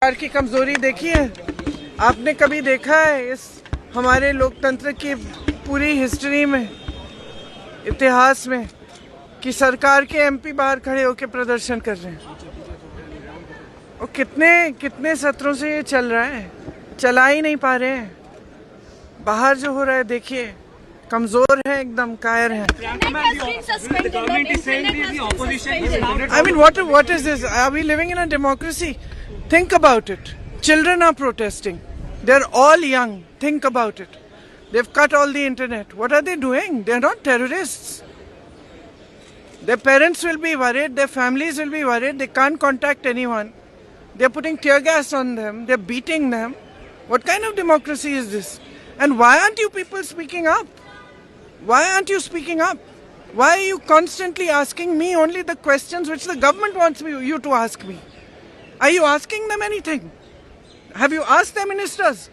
सरकार की कमजोरी देखी है आपने? कभी देखा है इस हमारे लोकतंत्र की पूरी हिस्ट्री में, इतिहास में, कि सरकार के एमपी बाहर खड़े होकर प्रदर्शन कर रहे हैं? और कितने सत्रों से ये चल रहा है, चला ही नहीं पा रहे हैं। बाहर जो हो रहा है देखिए, कमजोर है, एकदम कायर है। I mean, what is this? Are we living in a democracy? Think about it. Children are protesting. They're all young. Think about it. They've cut all the internet. What are they doing? They're not terrorists. Their parents will be worried. Their families will be worried. They can't contact anyone. They're putting tear gas on them. They're beating them. What kind of democracy is this? And why aren't you people speaking up? Why aren't you speaking up? Why are you constantly asking me only the questions which the government wants you to ask me? Are you asking them anything? Have you asked the ministers?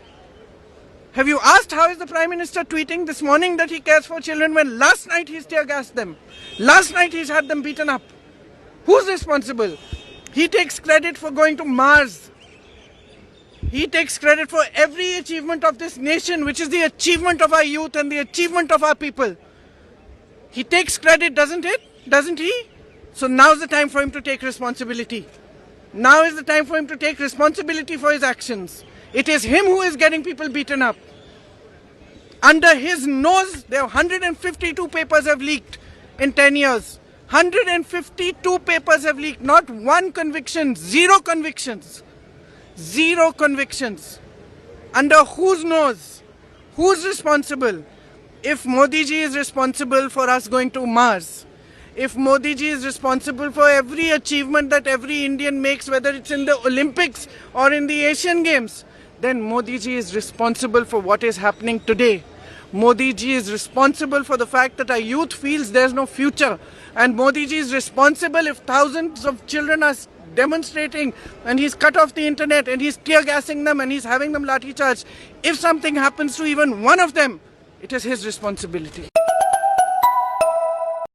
Have you asked how is the Prime Minister tweeting this morning that he cares for children when last night he's tear gassed them? Last night he's had them beaten up. Who's responsible? He takes credit for going to Mars. He takes credit for every achievement of this nation, which is the achievement of our youth and the achievement of our people. He takes credit, doesn't it? Doesn't he? So now's the time for him to take responsibility. Now is the time for him to take responsibility for his actions. It is him who is getting people beaten up. Under his nose, there are 152 papers have leaked in 10 years. 152 papers have leaked. Not one conviction, zero convictions. Zero convictions. Under whose nose? Who's responsible? If Modi ji is responsible for us going to Mars, if Modi ji is responsible for every achievement that every Indian makes, whether it's in the Olympics or in the Asian Games, then Modi ji is responsible for what is happening today. Modi ji is responsible for the fact that our youth feels there's no future. And Modi ji is responsible if thousands of children are demonstrating and he's cut off the internet and he's tear gassing them and he's having them lathi charge. If something happens to even one of them, it is his responsibility.